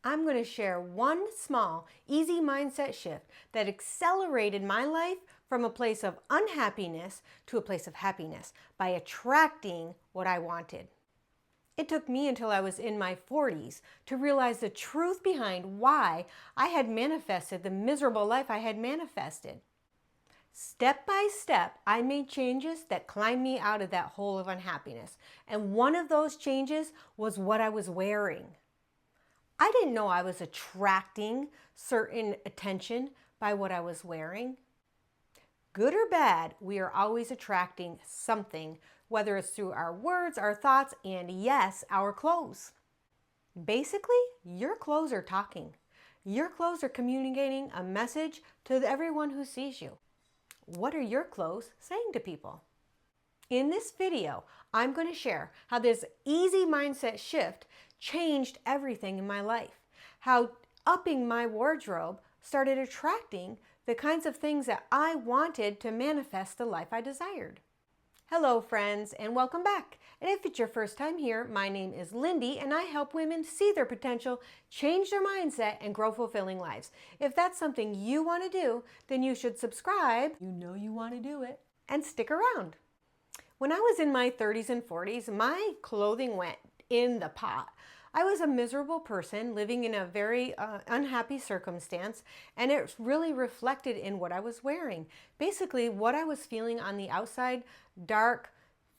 I'm going to share one small, easy mindset shift that accelerated my life from a place of unhappiness to a place of happiness by attracting what I wanted. It took me until I was in my 40s to realize the truth behind why I had manifested the miserable life I had manifested. Step by step, I made changes that climbed me out of that hole of unhappiness. And one of those changes was what I was wearing. I didn't know I was attracting certain attention by what I was wearing. Good or bad, we are always attracting something, whether it's through our words, our thoughts, and yes, our clothes. Basically, your clothes are talking. Your clothes are communicating a message to everyone who sees you. What are your clothes saying to people? In this video, I'm going to share how this easy mindset shift changed everything in my life. How upping my wardrobe started attracting the kinds of things that I wanted to manifest the life I desired. Hello friends, and welcome back. And if it's your first time here, my name is Lindy and I help women see their potential, change their mindset, and grow fulfilling lives. If that's something you want to do, then you should subscribe. You know you want to do it. And stick around. When I was in my 30s and 40s, my clothing went in the pot. I was a miserable person living in a very unhappy circumstance, and it really reflected in what I was wearing. Basically, what I was feeling on the outside, dark,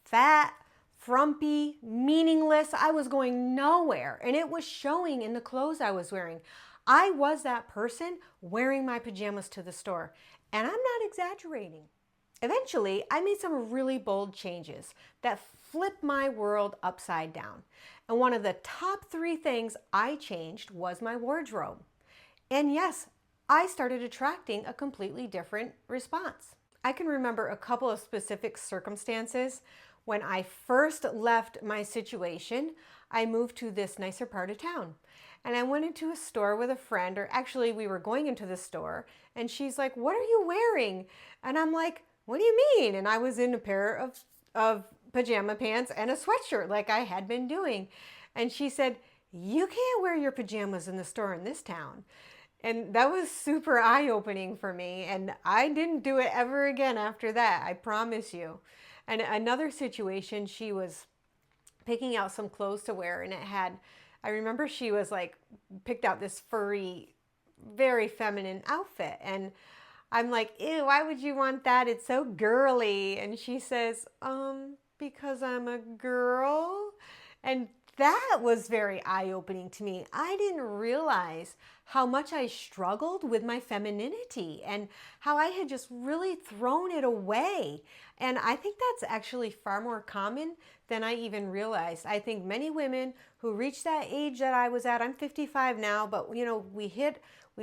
fat, frumpy, meaningless. I was going nowhere, and it was showing in the clothes I was wearing. I was that person wearing my pajamas to the store, and I'm not exaggerating. Eventually, I made some really bold changes that flipped my world upside down. And one of the top 3 things I changed was my wardrobe. And yes, I started attracting a completely different response. I can remember a couple of specific circumstances. When I first left my situation, I moved to this nicer part of town. And I went into a store with a friend, or actually we were going into the store, and she's like, "What are you wearing?" And I'm like, "What do you mean?" And I was in a pair of pajama pants and a sweatshirt like I had been doing. And she said, "You can't wear your pajamas in the store in this town." And that was super eye-opening for me. And I didn't do it ever again after that, I promise you. And another situation, she was picking out some clothes to wear, and I remember she was like, picked out this furry, very feminine outfit. And I'm like, "Ew, why would you want that? It's so girly." And she says, "Because I'm a girl." And that was very eye-opening to me. I didn't realize how much I struggled with my femininity and how I had just really thrown it away. And I think that's actually far more common than I even realized. I think many women who reach that age that I was at, I'm 55 now, but you know, we've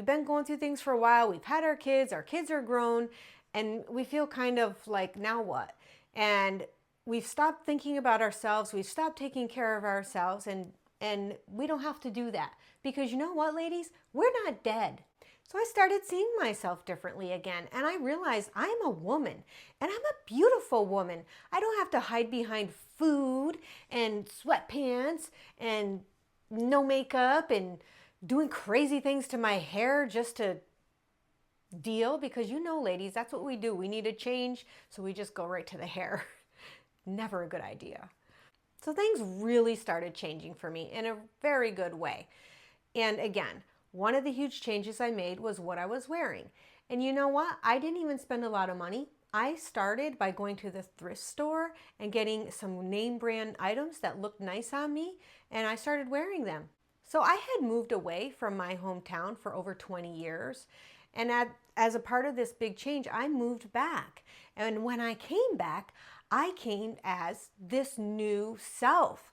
been going through things for a while. We've had our kids are grown, and we feel kind of like, now what? And we've stopped thinking about ourselves. We've stopped taking care of ourselves, and we don't have to do that. Because you know what, ladies? We're not dead. So I started seeing myself differently again, and I realized I'm a woman, and I'm a beautiful woman. I don't have to hide behind food and sweatpants and no makeup and doing crazy things to my hair just to deal, because you know, ladies, that's what we do. We need a change, so we just go right to the hair. Never a good idea. So things really started changing for me in a very good way. And again, one of the huge changes I made was what I was wearing. And you know what? I didn't even spend a lot of money. I started by going to the thrift store and getting some name brand items that looked nice on me, and I started wearing them. So I had moved away from my hometown for over 20 years. And as a part of this big change, I moved back. And when I came back, I came as this new self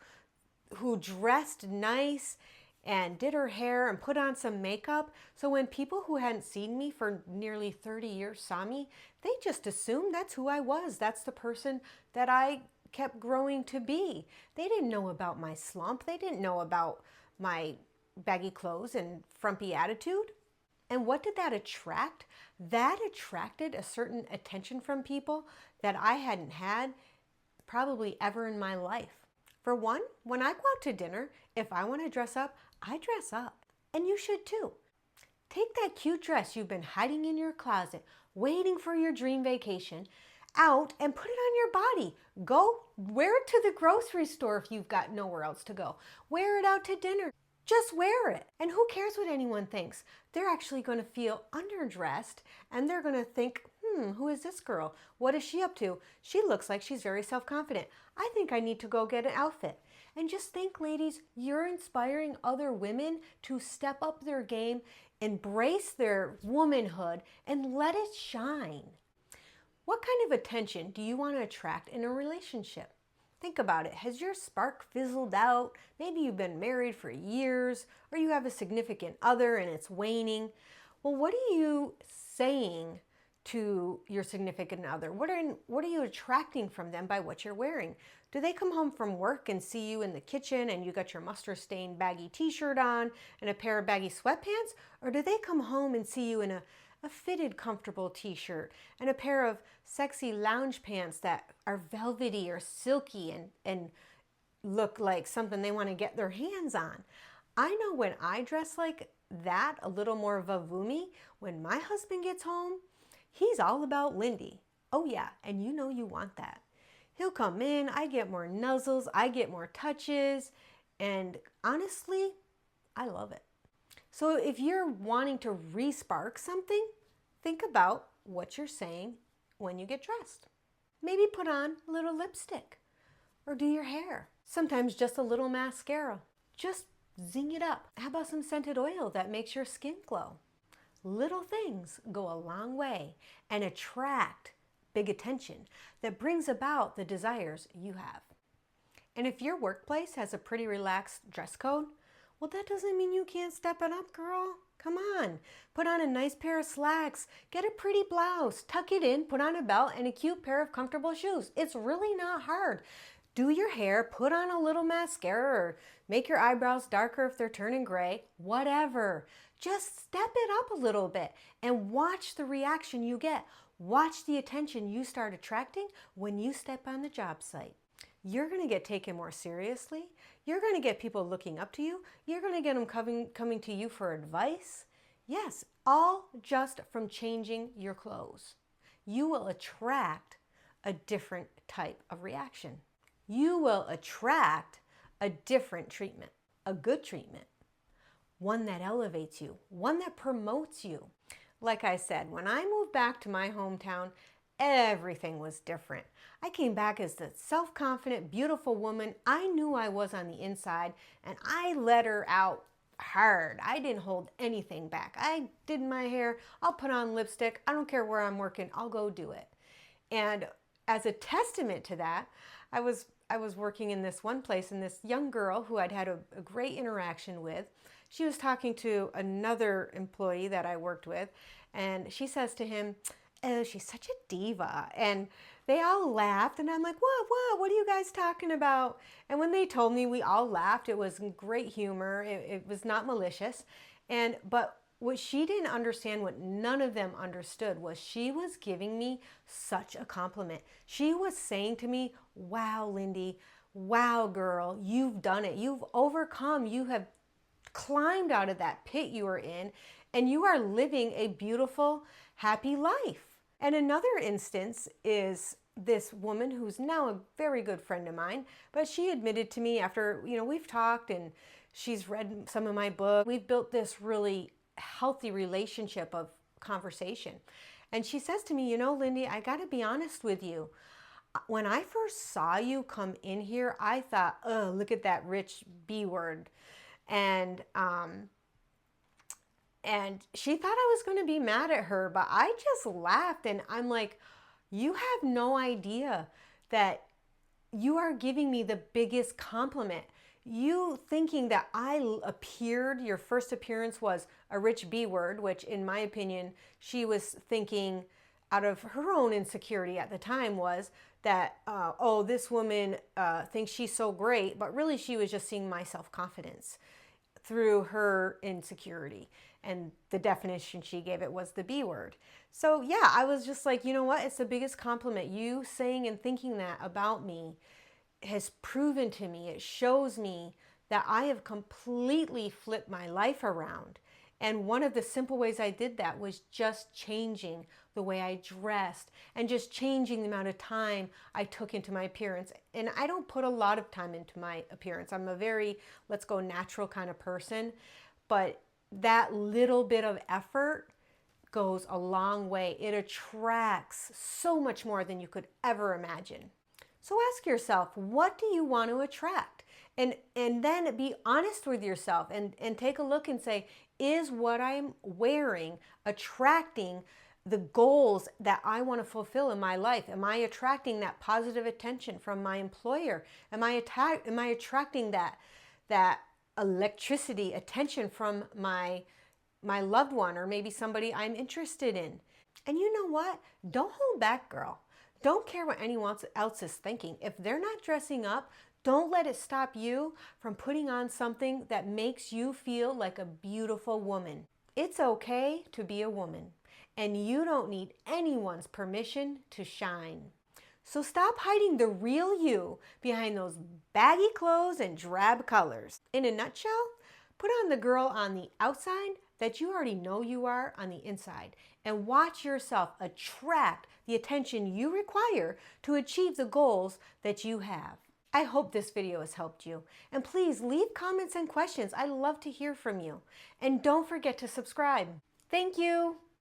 who dressed nice and did her hair and put on some makeup. So when people who hadn't seen me for nearly 30 years saw me, they just assumed that's who I was. That's the person that I kept growing to be. They didn't know about my slump. They didn't know about my baggy clothes and frumpy attitude. And what did that attract? That attracted a certain attention from people that I hadn't had probably ever in my life. For one, when I go out to dinner, if I want to dress up, I dress up. And you should too. Take that cute dress you've been hiding in your closet, waiting for your dream vacation, out and put it on your body. Go wear it to the grocery store if you've got nowhere else to go. Wear it out to dinner. Just wear it. And who cares what anyone thinks? They're actually going to feel underdressed and they're going to think, who is this girl? What is she up to? She looks like she's very self-confident. I think I need to go get an outfit. And just think, ladies, you're inspiring other women to step up their game, embrace their womanhood, and let it shine. What kind of attention do you want to attract in a relationship? Think about it. Has your spark fizzled out? Maybe you've been married for years, or you have a significant other and it's waning. Well, what are you saying to your significant other? What are you attracting from them by what you're wearing? Do they come home from work and see you in the kitchen and you got your mustard-stained baggy t-shirt on and a pair of baggy sweatpants? Or do they come home and see you in a fitted, comfortable t-shirt and a pair of sexy lounge pants that are velvety or silky and look like something they want to get their hands on? I know when I dress like that, a little more vavoomey, when my husband gets home, he's all about Lindy. Oh yeah, and you know you want that. He'll come in, I get more nuzzles, I get more touches, and honestly, I love it. So if you're wanting to re-spark something, think about what you're saying when you get dressed. Maybe put on a little lipstick or do your hair. Sometimes just a little mascara. Just zing it up. How about some scented oil that makes your skin glow? Little things go a long way and attract big attention that brings about the desires you have. And if your workplace has a pretty relaxed dress code, well, that doesn't mean you can't step it up, girl. Come on. Put on a nice pair of slacks, get a pretty blouse, tuck it in, put on a belt, and a cute pair of comfortable shoes. It's really not hard. Do your hair, put on a little mascara, or make your eyebrows darker if they're turning gray, whatever. Just step it up a little bit and watch the reaction you get. Watch the attention you start attracting when you step on the job site. You're going to get taken more seriously. You're going to get people looking up to you. You're going to get them coming to you for advice. Yes, all just from changing your clothes. You will attract a different type of reaction. You will attract a different treatment, a good treatment, one that elevates you, one that promotes you. Like I said, when I moved back to my hometown, everything was different. I came back as the self-confident, beautiful woman I knew I was on the inside, and I let her out hard. I didn't hold anything back. I did my hair, I'll put on lipstick, I don't care where I'm working, I'll go do it. And as a testament to that, I was working in this one place, and this young girl who I'd had a great interaction with, she was talking to another employee that I worked with, and she says to him, "Oh, she's such a diva." And they all laughed, and I'm like, what are you guys talking about? And when they told me, we all laughed. It was great humor. It was not malicious. But what she didn't understand, what none of them understood, was she was giving me such a compliment. She was saying to me, "Wow, Lindy, wow, girl, you've done it. You've overcome. You have climbed out of that pit you were in, and you are living a beautiful, happy life." And another instance is this woman who's now a very good friend of mine, but she admitted to me after, we've talked and she's read some of my book. We've built this really healthy relationship of conversation. And she says to me, "Lindy, I got to be honest with you. When I first saw you come in here, I thought, oh, look at that rich B word." And she thought I was going to be mad at her, but I just laughed, and I'm like, you have no idea that you are giving me the biggest compliment. You thinking that your first appearance was a rich B word, which in my opinion, she was thinking out of her own insecurity at the time was that, oh, this woman thinks she's so great, but really she was just seeing my self-confidence through her insecurity. And the definition she gave it was the B word. So yeah, I was just like, you know what? It's the biggest compliment. You saying and thinking that about me has proven to me, it shows me that I have completely flipped my life around. And one of the simple ways I did that was just changing the way I dressed and just changing the amount of time I took into my appearance. And I don't put a lot of time into my appearance. I'm a very let's go natural kind of person, but that little bit of effort goes a long way. It attracts so much more than you could ever imagine. So ask yourself, what do you want to attract? And then be honest with yourself and take a look and say, is what I'm wearing attracting the goals that I want to fulfill in my life? Am I attracting that positive attention from my employer? Am I attracting that electricity attention from my loved one, or maybe somebody I'm interested in? And you know what? Don't hold back, girl. Don't care what anyone else is thinking. If they're not dressing up, don't let it stop you from putting on something that makes you feel like a beautiful woman. It's okay to be a woman, and you don't need anyone's permission to shine. So stop hiding the real you behind those baggy clothes and drab colors. In a nutshell, put on the girl on the outside that you already know you are on the inside, and watch yourself attract the attention you require to achieve the goals that you have. I hope this video has helped you, and please leave comments and questions. I love to hear from you. And don't forget to subscribe. Thank you.